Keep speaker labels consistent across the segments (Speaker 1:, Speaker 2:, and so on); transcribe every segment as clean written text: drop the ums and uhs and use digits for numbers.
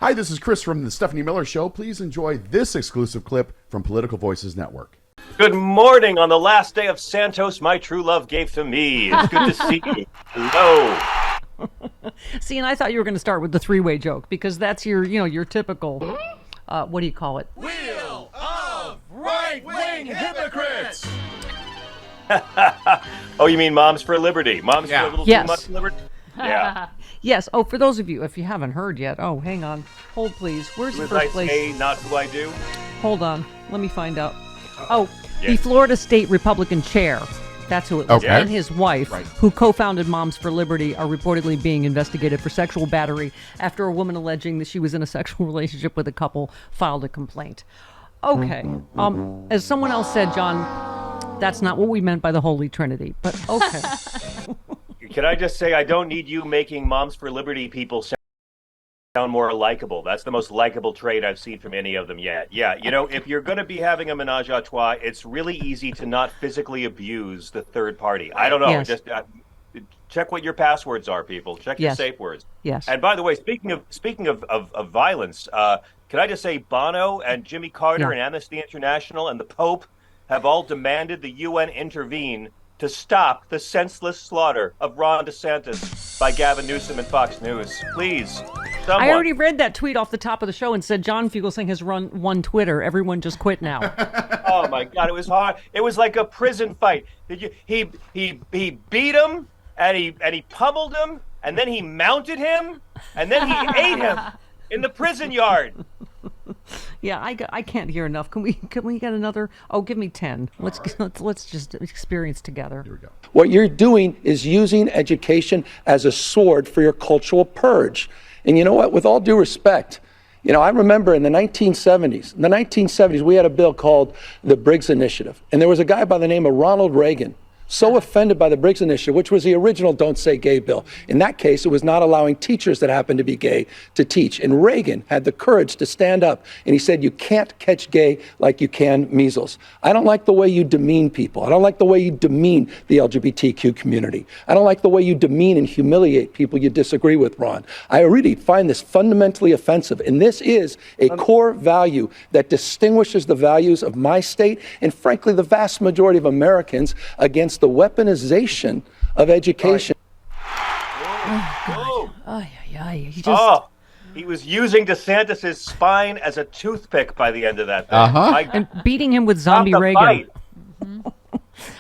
Speaker 1: Hi, this is Chris from the Stephanie Miller Show. Please enjoy this exclusive clip from Political Voices Network.
Speaker 2: Good morning. On the last day of Santos, my true love gave to me. It's good to see you. Hello.
Speaker 3: See, and I thought you were going to start with the three-way joke because that's your typical, what do you call it?
Speaker 1: Wheel of right-wing hypocrites!
Speaker 2: Oh, you mean Moms for Liberty? Moms for a little
Speaker 3: Yes.
Speaker 2: too much liberty? Yeah.
Speaker 3: Yes. Oh, for those of you, if you haven't heard yet, hang on. Hold, please. Where's the
Speaker 2: Who I
Speaker 3: first place?
Speaker 2: say, not who I do?
Speaker 3: Hold on. Let me find out. The Florida State Republican chair. That's who it was.
Speaker 1: Okay.
Speaker 3: And his wife, who co-founded Moms for Liberty, are reportedly being investigated for sexual battery after a woman alleging that she was in a sexual relationship with a couple filed a complaint. Okay. As someone else said, John, that's not what we meant by the Holy Trinity, but okay.
Speaker 2: Can I just say, I don't need you making Moms for Liberty people sound more likable. That's the most likable trait I've seen from any of them yet. Yeah, if you're going to be having a menage a trois, it's really easy to not physically abuse the third party. I don't know.
Speaker 3: Yes.
Speaker 2: Just check what your passwords are, people. Check your safe words.
Speaker 3: Yes.
Speaker 2: And by the way, speaking of violence, can I just say Bono and Jimmy Carter and Amnesty International and the Pope have all demanded the UN intervene to stop the senseless slaughter of Ron DeSantis by Gavin Newsom and Fox News. Please, someone.
Speaker 3: I already read that tweet off the top of the show and said John Fugelsang has won Twitter. Everyone just quit now.
Speaker 2: Oh my God, it was hard. It was like a prison fight. He beat him and he pummeled him and then he mounted him and then he ate him in the prison yard.
Speaker 3: Yeah, I can't hear enough. Can we get another? Oh, give me 10. Let's just experience together.
Speaker 1: Here we go.
Speaker 4: What you're doing is using education as a sword for your cultural purge. And you know what? With all due respect, I remember in the 1970s, we had a bill called the Briggs Initiative. And there was a guy by the name of Ronald Reagan, so offended by the Briggs Initiative, which was the original Don't Say Gay bill. In that case, it was not allowing teachers that happened to be gay to teach. And Reagan had the courage to stand up, and he said, you can't catch gay like you can measles. I don't like the way you demean people. I don't like the way you demean the LGBTQ community. I don't like the way you demean and humiliate people you disagree with, Ron. I really find this fundamentally offensive, and this is a core value that distinguishes the values of my state and, frankly, the vast majority of Americans against the weaponization of education.
Speaker 2: He was using DeSantis' spine as a toothpick by the end of that thing.
Speaker 3: And beating him with zombie Reagan.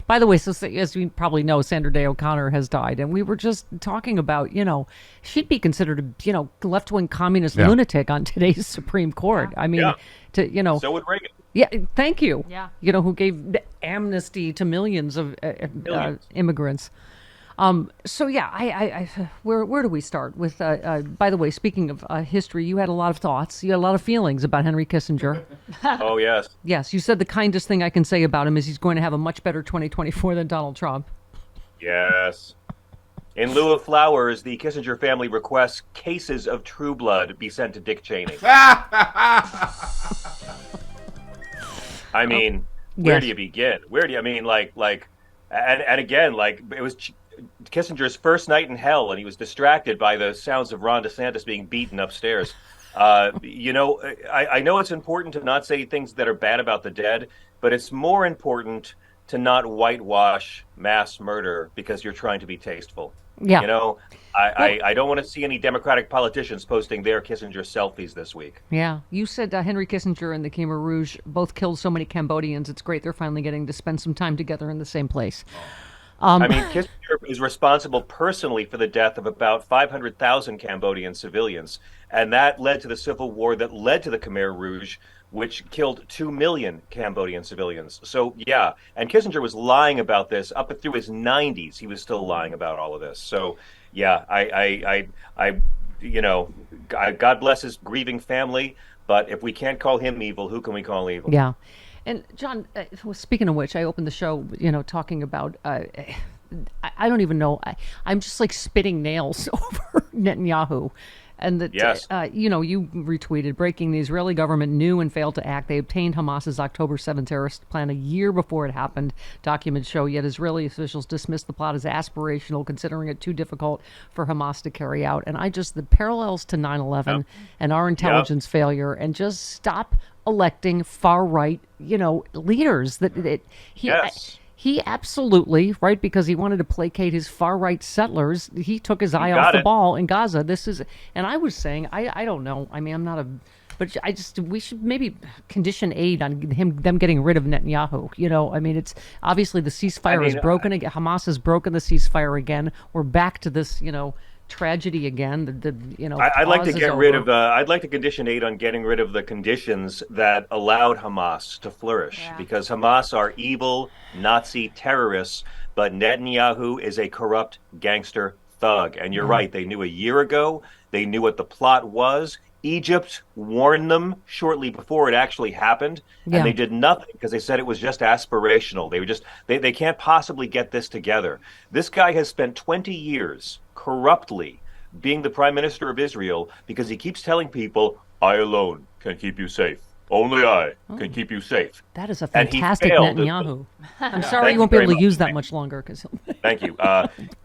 Speaker 3: By the way, so as we probably know, Sandra Day O'Connor has died, and we were just talking about, she'd be considered a, left-wing communist lunatic on today's Supreme Court. I mean,
Speaker 2: so would Reagan.
Speaker 3: Yeah, thank you.
Speaker 5: Yeah.
Speaker 3: Who gave amnesty to millions of immigrants. So yeah, where do we start with? By the way, speaking of history, you had a lot of thoughts. You had a lot of feelings about Henry Kissinger.
Speaker 2: Oh yes.
Speaker 3: Yes, you said the kindest thing I can say about him is he's going to have a much better 2024 than Donald Trump.
Speaker 2: Yes. In lieu of flowers, the Kissinger family requests cases of True Blood be sent to Dick Cheney. I mean, where do you begin? And again, it was Kissinger's first night in hell, and he was distracted by the sounds of Ron DeSantis being beaten upstairs. I know it's important to not say things that are bad about the dead, but it's more important to not whitewash mass murder because you're trying to be tasteful.
Speaker 3: Yeah.
Speaker 2: I don't want to see any Democratic politicians posting their Kissinger selfies this week.
Speaker 3: Yeah. You said Henry Kissinger and the Khmer Rouge both killed so many Cambodians. It's great they're finally getting to spend some time together in the same place.
Speaker 2: Kissinger is responsible personally for the death of about 500,000 Cambodian civilians. And that led to the civil war that led to the Khmer Rouge, which killed 2 million Cambodian civilians. So, yeah, and Kissinger was lying about this up through his 90s. He was still lying about all of this. So, yeah, God bless his grieving family. But if we can't call him evil, who can we call evil?
Speaker 3: Yeah. And, John, speaking of which, I opened the show, talking about, I don't even know. I'm just like spitting nails over Netanyahu. And that,
Speaker 2: Yes.
Speaker 3: you retweeted, breaking, the Israeli government knew and failed to act. They obtained Hamas's October 7 terrorist plan a year before it happened. Documents show, yet Israeli officials dismissed the plot as aspirational, considering it too difficult for Hamas to carry out. And the parallels to 9/11 and our intelligence failure, and just stop electing far-right, leaders.
Speaker 2: Yes.
Speaker 3: He absolutely, right, because he wanted to placate his far-right settlers, he took his eye off the
Speaker 2: it.
Speaker 3: ball in Gaza. And I was saying, I don't know. I mean, I'm not but we should maybe condition aid on them getting rid of Netanyahu. I mean, it's obviously the ceasefire is broken again. Hamas has broken the ceasefire again. We're back to this, tragedy again.
Speaker 2: I'd like to
Speaker 3: pause
Speaker 2: get
Speaker 3: is
Speaker 2: rid
Speaker 3: over.
Speaker 2: of. I'd like to condition aid on getting rid of the conditions that allowed Hamas to flourish, because Hamas are evil Nazi terrorists, but Netanyahu is a corrupt gangster thug. And you're right; they knew a year ago. They knew what the plot was. Egypt warned them shortly before it actually happened, and they did nothing because they said it was just aspirational. They can't possibly get this together. This guy has spent 20 years corruptly being the prime minister of Israel because he keeps telling people, I alone can keep you safe. Only I can keep you safe.
Speaker 3: That is a
Speaker 2: And he
Speaker 3: fantastic
Speaker 2: failed.
Speaker 3: Netanyahu. I'm sorry
Speaker 2: Thank
Speaker 3: you won't
Speaker 2: you
Speaker 3: be able
Speaker 2: very
Speaker 3: to
Speaker 2: much.
Speaker 3: use that much longer.
Speaker 2: Thank you.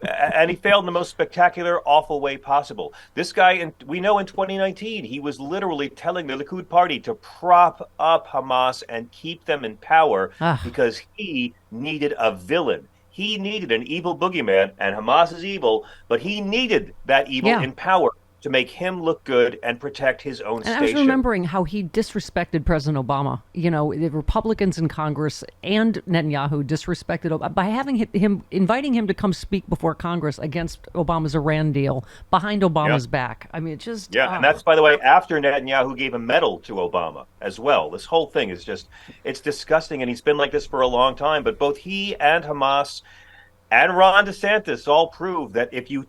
Speaker 2: And he failed in the most spectacular, awful way possible. This guy, we know in 2019, he was literally telling the Likud party to prop up Hamas and keep them in power because he needed a villain. He needed an evil boogeyman, and Hamas is evil, but he needed that evil in power to make him look good and protect his own
Speaker 3: And
Speaker 2: station.
Speaker 3: I was remembering how he disrespected President Obama. The Republicans in Congress and Netanyahu disrespected Obama by inviting him to come speak before Congress against Obama's Iran deal behind Obama's back. I mean, it just
Speaker 2: and that's, by the way, after Netanyahu gave a medal to Obama as well. This whole thing is it's disgusting, and he's been like this for a long time. But both he and Hamas and Ron DeSantis all prove that if you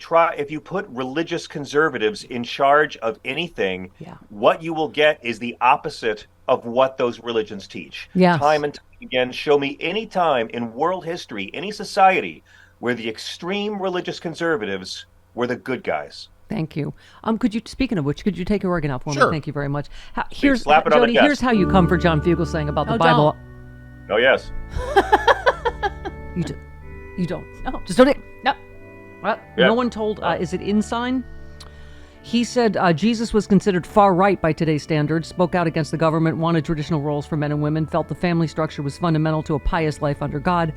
Speaker 2: put religious conservatives in charge of anything, what you will get is the opposite of what those religions teach.
Speaker 3: Yes.
Speaker 2: Time and time again, show me any time in world history, any society where the extreme religious conservatives were the good guys.
Speaker 3: Thank you. Speaking of which, could you take your organ out for me?
Speaker 1: Sure.
Speaker 3: Thank you very much.
Speaker 2: Slap it on the
Speaker 3: Jody,
Speaker 2: chest.
Speaker 3: here's how you come for John Fugelsang about the Bible.
Speaker 2: Oh, yes.
Speaker 3: You don't. No, just don't. No. Well,
Speaker 2: Yeah.
Speaker 3: No one told. Is it InSign? He said Jesus was considered far right by today's standards, spoke out against the government, wanted traditional roles for men and women, felt the family structure was fundamental to a pious life under God,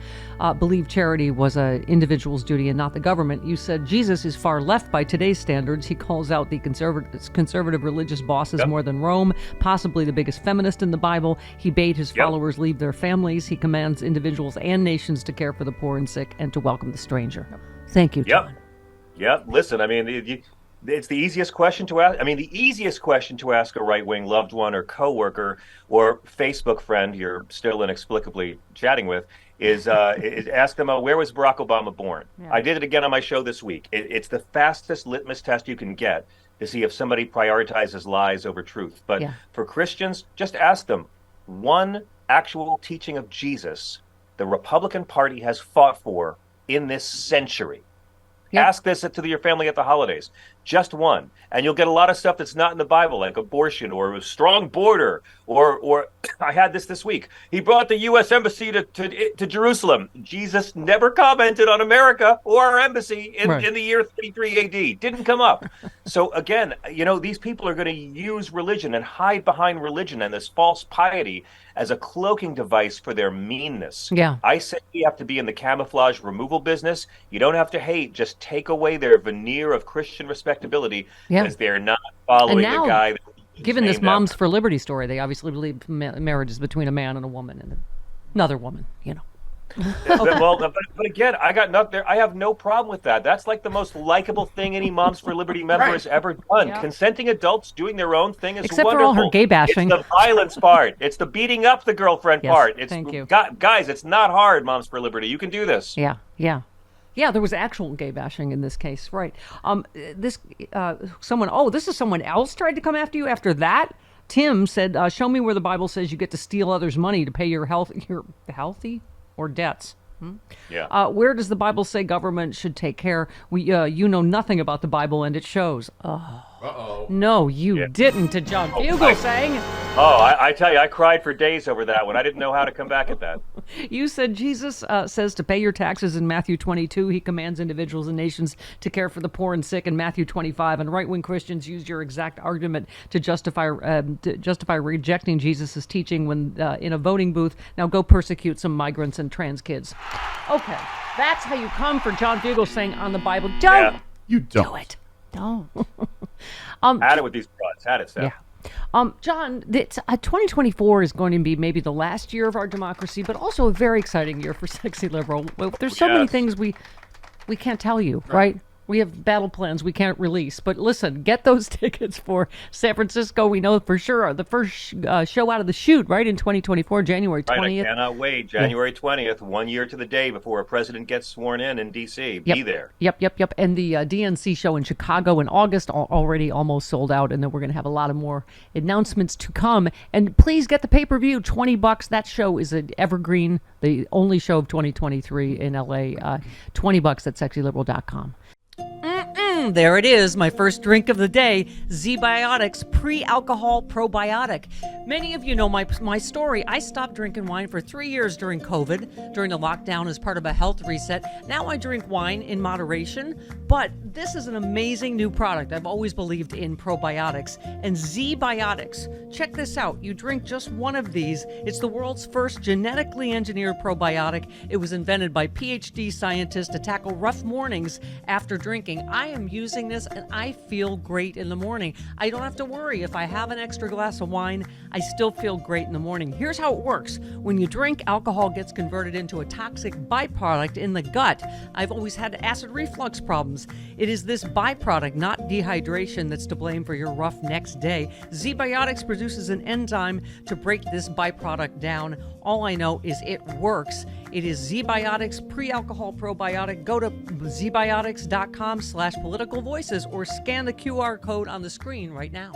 Speaker 3: believed charity was an individual's duty and not the government. You said Jesus is far left by today's standards. He calls out the conservative religious bosses more than Rome, possibly the biggest feminist in the Bible. He bade his followers leave their families. He commands individuals and nations to care for the poor and sick and to welcome the stranger. Thank you, John.
Speaker 2: Yep. Listen, I mean, it's the easiest question to ask. I mean, the easiest question to ask a right-wing loved one or coworker or Facebook friend you're still inexplicably chatting with is ask them, where was Barack Obama born? Yeah. I did it again on my show this week. It's the fastest litmus test you can get to see if somebody prioritizes lies over truth. But for Christians, just ask them, one actual teaching of Jesus the Republican Party has fought for in this century. Yep. Ask this to your family at the holidays. Just one. And you'll get a lot of stuff that's not in the Bible, like abortion or a strong border. Or I had this week. He brought the U.S. Embassy to Jerusalem. Jesus never commented on America or our embassy in the year 33 A.D. Didn't come up. So again, these people are going to use religion and hide behind religion and this false piety as a cloaking device for their meanness.
Speaker 3: Yeah.
Speaker 2: I say we have to be in the camouflage removal business. You don't have to hate. Just take away their veneer of Christian respectability as they're not following the guy.
Speaker 3: Given this Moms for Liberty story, they obviously believe marriage is between a man and a woman and another woman,
Speaker 2: Well, but again, I have no problem with that. That's like the most likable thing any Moms for Liberty member has ever done. Yeah. Consenting adults doing their own thing is
Speaker 3: Except
Speaker 2: wonderful.
Speaker 3: for all her gay bashing.
Speaker 2: It's the violence part. It's the beating up the girlfriend part.
Speaker 3: Thank you.
Speaker 2: Guys, it's not hard, Moms for Liberty. You can do this.
Speaker 3: Yeah. Yeah, there was actual gay bashing in this case, right? This is someone else tried to come after you after that. Tim said, show me where the Bible says you get to steal others' money to pay your healthy or debts.
Speaker 2: Yeah.
Speaker 3: Where does the Bible say government should take care? You know nothing about the Bible, and it shows. No, you didn't, to John Fugelsang.
Speaker 2: I tell you, I cried for days over that one. I didn't know how to come back at that.
Speaker 3: You said Jesus says to pay your taxes in Matthew 22. He commands individuals and nations to care for the poor and sick in Matthew 25. And right-wing Christians used your exact argument to justify rejecting Jesus' teaching when in a voting booth. Now go persecute some migrants and trans kids. Okay, that's how you come for John Fugelsang on the Bible. Don't
Speaker 1: You don't.
Speaker 3: do it. Don't.
Speaker 2: Had it with these frauds. Had it, Steph.
Speaker 3: Yeah. John, 2024 is going to be maybe the last year of our democracy, but also a very exciting year for Sexy Liberal. There's so many things we can't tell you, right? We have battle plans we can't release. But listen, get those tickets for San Francisco. We know for sure the first show out of the chute, right, in 2024, January 20th.
Speaker 2: Right, I cannot wait. January 20th, 1 year to the day before a president gets sworn in D.C. Be there.
Speaker 3: Yep. And the DNC show in Chicago in August, already almost sold out. And then we're going to have a lot of more announcements to come. And please get the pay-per-view, $20. That show is an evergreen, the only show of 2023 in LA. $20 at sexyliberal.com. There it is, my first drink of the day, ZBiotics Pre-Alcohol Probiotic. Many of you know my story. I stopped drinking wine for 3 years during COVID, during the lockdown as part of a health reset. Now I drink wine in moderation, but this is an amazing new product. I've always believed in probiotics. And ZBiotics, check this out. You drink just one of these. It's the world's first genetically engineered probiotic. It was invented by PhD scientists to tackle rough mornings after drinking. I am using this and I feel great in the morning. I don't have to worry if I have an extra glass of wine, I still feel great in the morning. Here's how it works. When you drink, alcohol gets converted into a toxic byproduct in the gut. I've always had acid reflux problems. It is this byproduct, not dehydration, that's to blame for your rough next day. ZBiotics produces an enzyme to break this byproduct down. All I know is it works. It is ZBiotics Pre-Alcohol Probiotic. Go to zbiotics.com/politicalvoices or scan the QR code on the screen right now.